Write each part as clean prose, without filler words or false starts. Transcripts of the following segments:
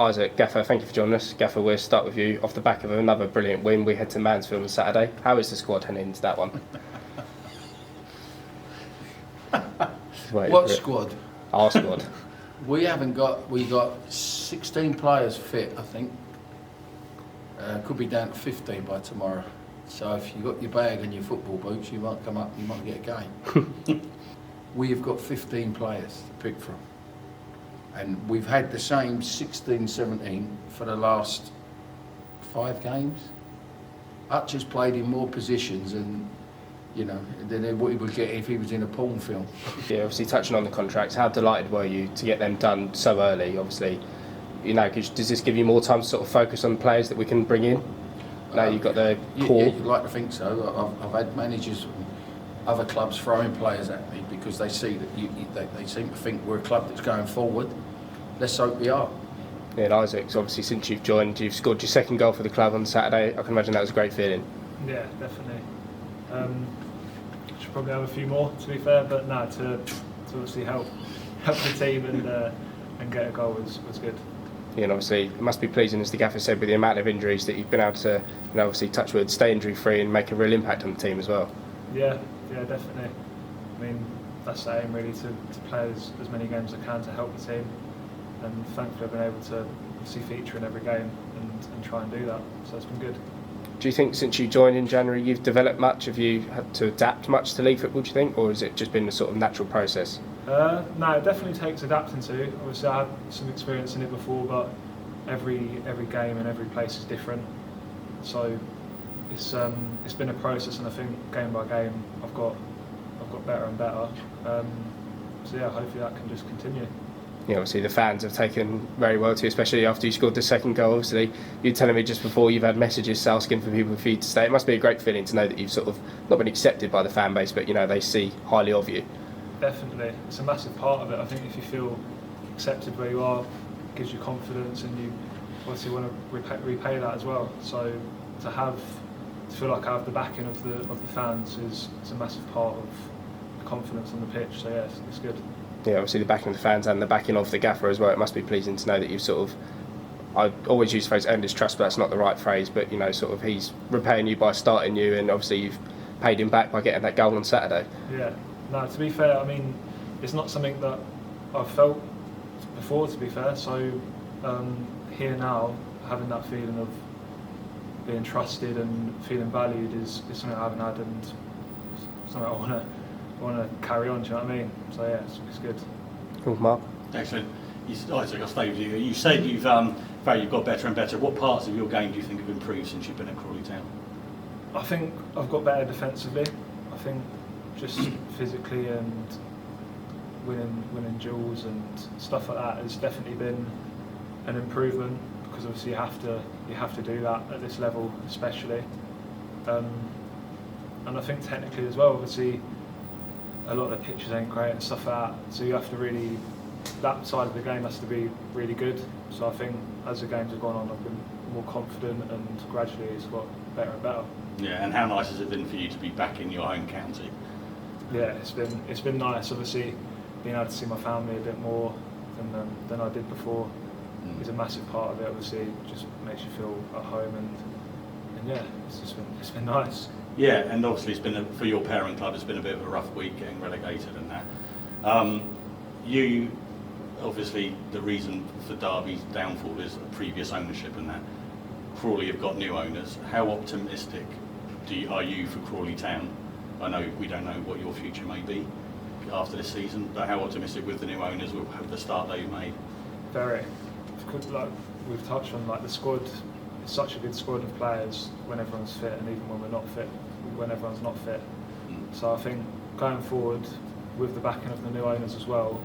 Isaac, Gaffer, thank you for joining us. Gaffer, we'll start with you. Off the back of another brilliant win, we head to Mansfield on Saturday. How is the squad heading into that one? What squad? Our squad. We got 16 players fit, I think. Could be down to 15 by tomorrow. So if you got your bag and your football boots, you might come up, you might get a game. We've got 15 players to pick from. And we've had the same 16, 17 for the last 5 games. Hutch has played in more positions than what he would get if he was in a porn film. Yeah, obviously touching on the contracts, how delighted were you to get them done so early? Obviously, does this give you more time to sort of focus on the players that we can bring in? Now you've got the core. You'd like to think so. I've had managers from other clubs throwing players at me because they see that they seem to think we're a club that's going forward. Let's hope we are. Yeah, and Isaac, obviously since you've joined, you've scored your second goal for the club on Saturday. I can imagine that was a great feeling. Yeah, definitely. Should probably have a few more, to be fair, but no, to obviously help the team and get a goal was good. Yeah, and obviously it must be pleasing, as the gaffer said, with the amount of injuries that you've been able to, obviously touch wood, stay injury free and make a real impact on the team as well. Yeah, definitely. I mean, that's the aim really, to play as many games as I can to help the team, and thankfully I've been able to obviously feature in every game and try and do that, so it's been good. Do you think since you joined in January you've developed much? Have you had to adapt much to league football, do you think, or has it just been a sort of natural process? No, it definitely takes adapting to. Obviously I had some experience in it before, but every game and every place is different, so it's been a process, and I think game by game I've got better and better. So yeah, hopefully that can just continue. Yeah, obviously the fans have taken very well to you, especially after you scored the second goal. Obviously, you were telling me just before you've had messages asking for people for you to stay. It must be a great feeling to know that you've sort of not been accepted by the fan base, but they see highly of you. Definitely, it's a massive part of it. I think if you feel accepted where you are, it gives you confidence, and you obviously want to repay that as well. So to feel like I have the backing of the fans is a massive part of the confidence on the pitch. So yeah, it's good. Yeah, obviously the backing of the fans and the backing of the gaffer as well. It must be pleasing to know that you've sort of, I always use the phrase earned his trust, but that's not the right phrase, but sort of he's repaying you by starting you, and obviously you've paid him back by getting that goal on Saturday. Yeah, no, to be fair, I mean, it's not something that I've felt before, to be fair, so here now, having that feeling of being trusted and feeling valued is something I haven't had, and something I want to carry on, do you know what I mean? So yeah, it's good. Cool, Mark. Excellent. Isaac, I'll stay with you. You said you've got better and better. What parts of your game do you think have improved since you've been at Crawley Town? I think I've got better defensively. I think just physically and winning duels and stuff like that has definitely been an improvement, because obviously you have to do that at this level especially. And I think technically as well, obviously a lot of the pitches ain't great and stuff like that, so you have to really, that side of the game has to be really good. So I think as the games have gone on, I've been more confident, and gradually it's got better and better. Yeah, and how nice has it been for you to be back in your home county? Yeah, it's been nice. Obviously being able to see my family a bit more than I did before is a massive part of it. Obviously it just makes you feel at home, and yeah, it's been nice. Yeah, and obviously it's been for your parent club, it's been a bit of a rough week getting relegated and that. You obviously, the reason for Derby's downfall is previous ownership and that. Crawley have got new owners. How optimistic are you for Crawley Town? I know we don't know what your future may be after this season, but how optimistic with the new owners will have the start they've made? Very. Like we've touched on, like the squad. It's such a good squad of players when everyone's fit, and even when we're not fit, when everyone's not fit. So I think going forward, with the backing of the new owners as well,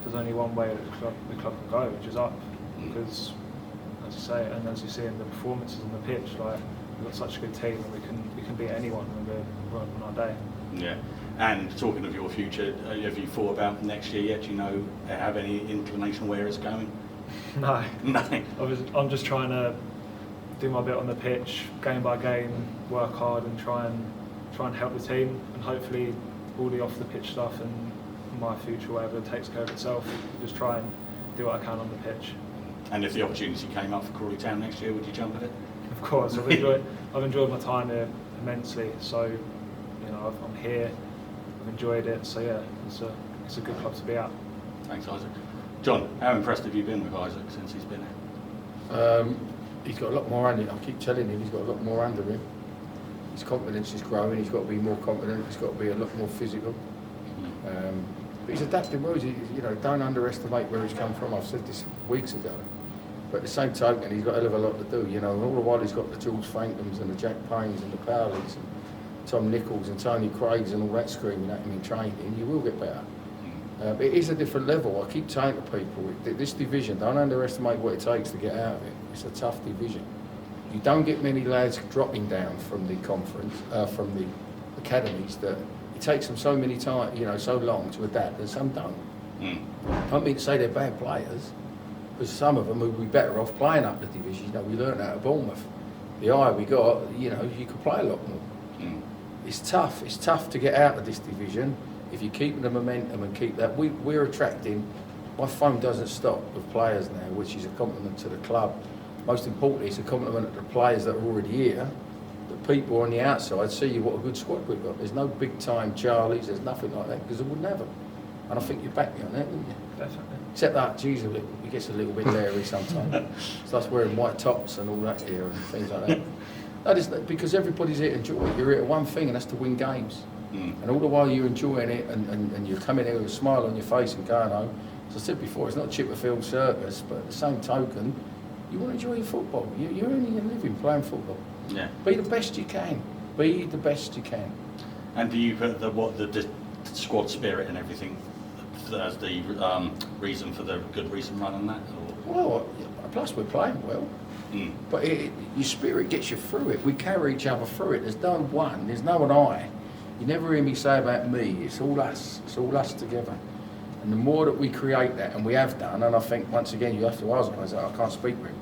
there's only one way that the club can go, which is up. Because, as you say, and as you see in the performances on the pitch, like we've got such a good team, and we can beat anyone when we're on our day. Yeah. And talking of your future, have you thought about next year yet? Do you have any inclination where it's going? No. No. I'm just trying to do my bit on the pitch, game by game, work hard, and try and help the team, and hopefully all the off the pitch stuff and my future, whatever, takes care of itself. Just try and do what I can on the pitch. And if the opportunity came up for Crawley Town next year, would you jump at it? Of course, I've enjoyed my time here immensely. So, you know, I'm here. I've enjoyed it. So yeah, it's a good club to be at. Thanks, Isaac. John, how impressed have you been with Isaac since he's been here? He's got a lot more under him. I keep telling him he's got a lot more under him. His confidence is growing. He's got to be more confident. He's got to be a lot more physical. But he's adapted well. You know, don't underestimate where he's come from. I've said this weeks ago. But at the same token, he's got a hell of a lot to do. You know, and all the while he's got the Jules Phantoms and the Jack Paynes and the Powleys and Tom Nichols and Tony Craigs and all that screaming at him in training. You will get better. It is a different level. I keep saying to people, this division, don't underestimate what it takes to get out of it. It's a tough division. You don't get many lads dropping down from the conference, from the academies, that it takes them so many time, you know, so long to adapt, and some don't. I don't mean to say they're bad players, because some of them would be better off playing up the division. You know, we learned out of Bournemouth. The eye we got, you know, you could play a lot more. It's tough. It's tough to get out of this division. If you keep the momentum and keep that, we're attracting. My phone doesn't stop with players now, which is a compliment to the club. Most importantly, it's a compliment to the players that are already here. The people on the outside see what a good squad we've got. There's no big time Charlies. There's nothing like that, because they wouldn't have them. And I think you'd back me on that, wouldn't you? Definitely. Except that, geez, he gets a little bit leery sometimes. Starts wearing white tops and all that here and things like that. That is because everybody's here to enjoy it. You're here at one thing, and that's to win games. And all the while you're enjoying it, and you're coming here with a smile on your face and going home. As I said before, it's not Chipperfield Circus, but at the same token, you want to enjoy your football. You're earning your living playing football. Yeah. Be the best you can. Be the best you can. And do you put the squad spirit and everything as the reason for the good recent run on that? Or? Well, plus we're playing well. But your spirit gets you through it. We carry each other through it. There's no one. There's no an I. You never hear me say about me. It's all us. It's all us together. And the more that we create that, and we have done, and I think once again you have to ask me. I can't speak for him,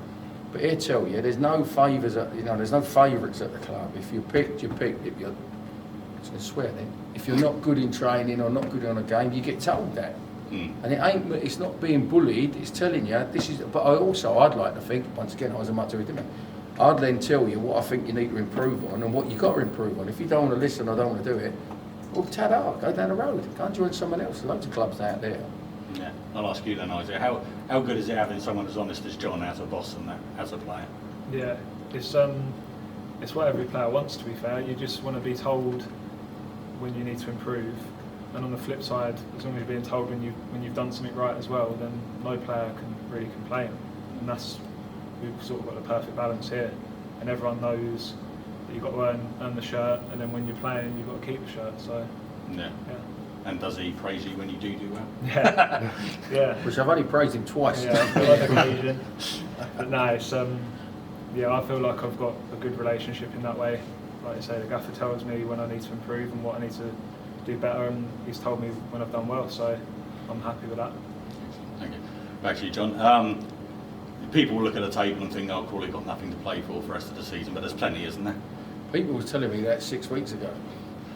but he'll tell you there's no favours. There's no favourites at the club. If you're picked, you're picked. If you're, I was swear then. If you're not good in training or not good on a game, you get told that. And it ain't. It's not being bullied. It's telling you this is. But I'd like to think once again I was a much of a different. I'd then tell you what I think you need to improve on and what you got to improve on. If you don't want to listen or don't want to do it, well, ta-da, go down the road. Go and join someone else. There's loads of clubs out there. Yeah, I'll ask you then, Isaac. How good is it having someone as honest as John as a boss and that as a player? Yeah, it's what every player wants. To be fair, you just want to be told when you need to improve, and on the flip side, as long as you're being told when you've done something right as well, then no player can really complain, and we've sort of got the perfect balance here, and everyone knows that you've got to earn the shirt, and then when you're playing, you've got to keep the shirt. So yeah. And does he praise you when you do well? Yeah, yeah. Which I've only praised him twice. Yeah, on occasion. But no, it's yeah, I feel like I've got a good relationship in that way. Like I say, the gaffer tells me when I need to improve and what I need to do better, and he's told me when I've done well, so I'm happy with that. Thank you. Back to you, John. People will look at the table and think, oh, Crawley got nothing to play for the rest of the season, but there's plenty, isn't there? People were telling me that 6 weeks ago.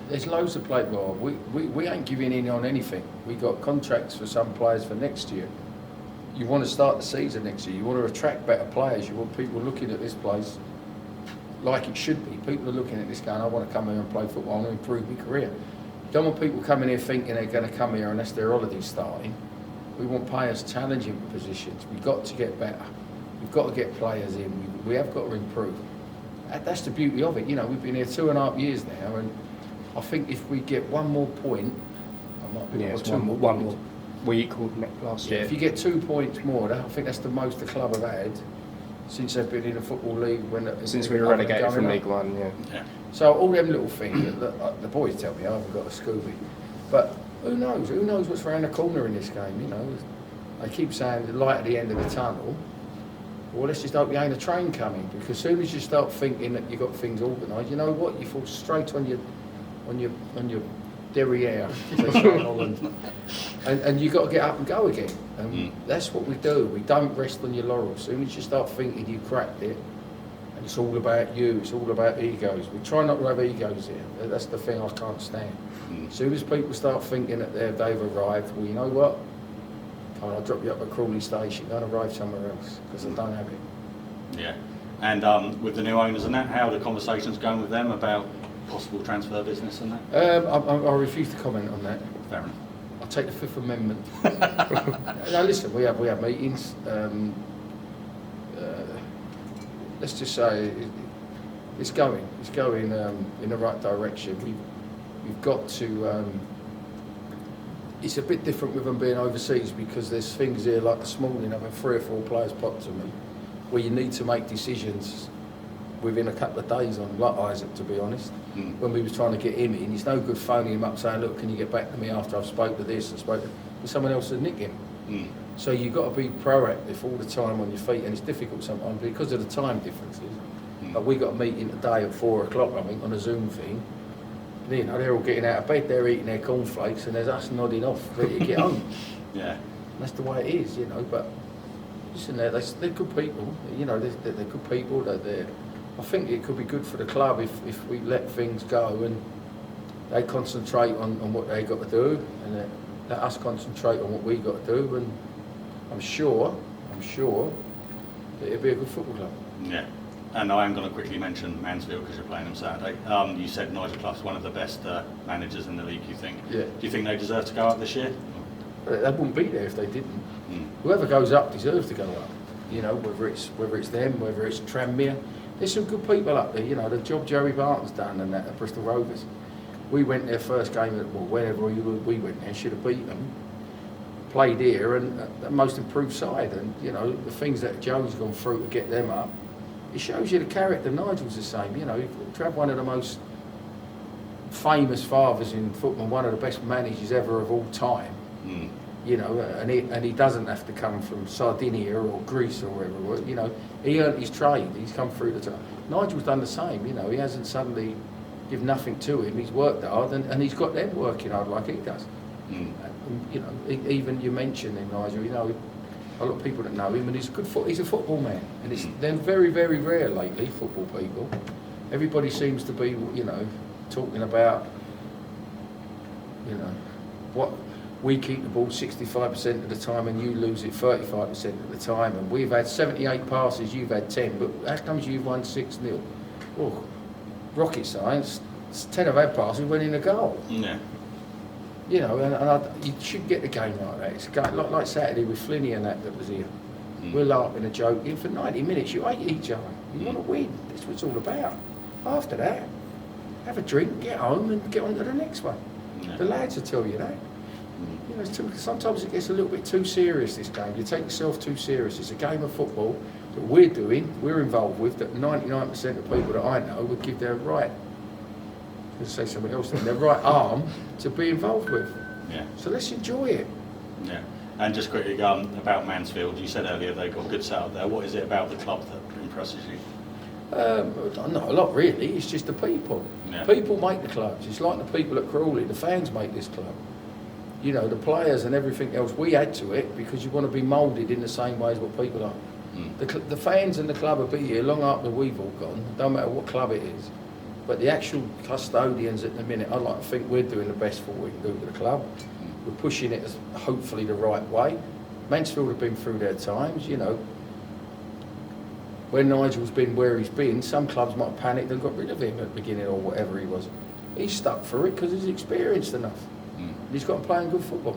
There's loads of play. Well, we ain't giving in on anything. We got contracts for some players for next year. You want to start the season next year. You want to attract better players. You want people looking at this place like it should be. People are looking at this going, I want to come here and play football. I want to improve my career. You don't want people coming here thinking they're going to come here unless their holiday's starting. We want players challenging positions. We've got to get better. We've got to get players in. We have got to improve. That's the beauty of it. You know, we've been here 2.5 years now, and I think if we get one more point, I might be one more. We equalled last year. If you get 2 points more, I think that's the most the club have had since they've been in the Football League. Since we were relegated from League One, yeah. So all them little things, the boys tell me I haven't got a Scooby, but who knows? Who knows what's around the corner in this game? You know, I keep saying the light at the end of the tunnel. Well, let's just hope you ain't a train coming, because as soon as you start thinking that you've got things organised, you know what? You fall straight on your derriere, and you've got to get up and go again. And that's what we do. We don't rest on your laurels. As soon as you start thinking you cracked it, and it's all about you, it's all about egos. We try not to have egos here. That's the thing I can't stand. As soon as people start thinking that they've arrived, well, you know what? I'll drop you up at Crawley station, go and arrive somewhere else, because I don't have it. Yeah. And with the new owners and that, how are the conversations going with them about possible transfer business and that? I refuse to comment on that. Fair enough. I'll take the Fifth Amendment. No, listen, we have meetings. Let's just say it's going in the right direction. We've got to. It's a bit different with them being overseas because there's things here like this morning. I've had 3 or 4 players pop to me where you need to make decisions within a couple of days on, like Isaac, to be honest. When we was trying to get him in, it's no good phoning him up saying, look, can you get back to me after I've spoke to this and spoke to someone else to nick him. So you've got to be proactive all the time on your feet, and it's difficult sometimes because of the time differences. But we got a meeting today at 4 o'clock, I think, on a Zoom thing. You know, they're all getting out of bed, they're eating their cornflakes, and there's us nodding off, ready to get home. Yeah. And that's the way it is, you know. But listen, they're good people. You know, they're good people. I think it could be good for the club if we let things go and they concentrate on what they got to do, and let us concentrate on what we got to do. And I'm sure that it'll be a good football club. Yeah. And I am going to quickly mention Mansfield because you're playing them Saturday. You said Nigel Clough's one of the best managers in the league, you think? Yeah. Do you think they deserve to go up this year? They wouldn't be there if they didn't. Whoever goes up deserves to go up. You know, whether it's them, whether it's Tranmere. There's some good people up there. You know, the job Jerry Barton's done and that at Bristol Rovers. We went there first game, whenever we went there, should have beat them. Played here and the most improved side. And, you know, the things that Joe's gone through to get them up, it shows you the character. Nigel's the same, you know. To have one of the most famous fathers in football, one of the best managers ever of all time, you know, and he doesn't have to come from Sardinia or Greece or wherever it was, you know. He earned his trade, he's come through the time. Nigel's done the same, you know. He hasn't suddenly give nothing to him, he's worked hard and he's got them working hard like he does. You know, even you mentioned him, Nigel, you know, a lot of people that know him, and he's a football man, and they're very, very rare lately, football people. Everybody seems to be, you know, talking about, you know, what we keep the ball 65% of the time and you lose it 35% of the time, and we've had 78 passes, you've had 10, but how comes you've won 6-0? Well, rocket science, 10 of our passes went in a goal. Yeah. You know, and you should get the game like that. It's like Saturday with Flinney and that was here. We're laughing and joking. For 90 minutes, you hate each other. You want to win. That's what it's all about. After that, have a drink, get home, and get on to the next one. Yeah. The lads will tell you that. You know, sometimes it gets a little bit too serious, this game. You take yourself too serious. It's a game of football that we're involved with, that 99% of people that I know would give their right, let's say something else, their right arm to be involved with. Yeah. So let's enjoy it. Yeah. And just quickly about Mansfield, you said earlier they've got good setup there. What is it about the club that impresses you? Not a lot really, it's just the people. Yeah. People make the clubs. It's like the people at Crawley, the fans make this club. You know, the players and everything else, we add to it because you want to be moulded in the same way as what people are. The fans and the club will be here long after we've all gone, don't matter what club it is. But the actual custodians at the minute, I like to think we're doing the best for what we can do with the club. We're pushing it as hopefully the right way. Mansfield have been through their times, you know. When Nigel's been where he's been, some clubs might have panicked and got rid of him at the beginning or whatever he was. He's stuck for it because he's experienced enough. He's got to play in good football.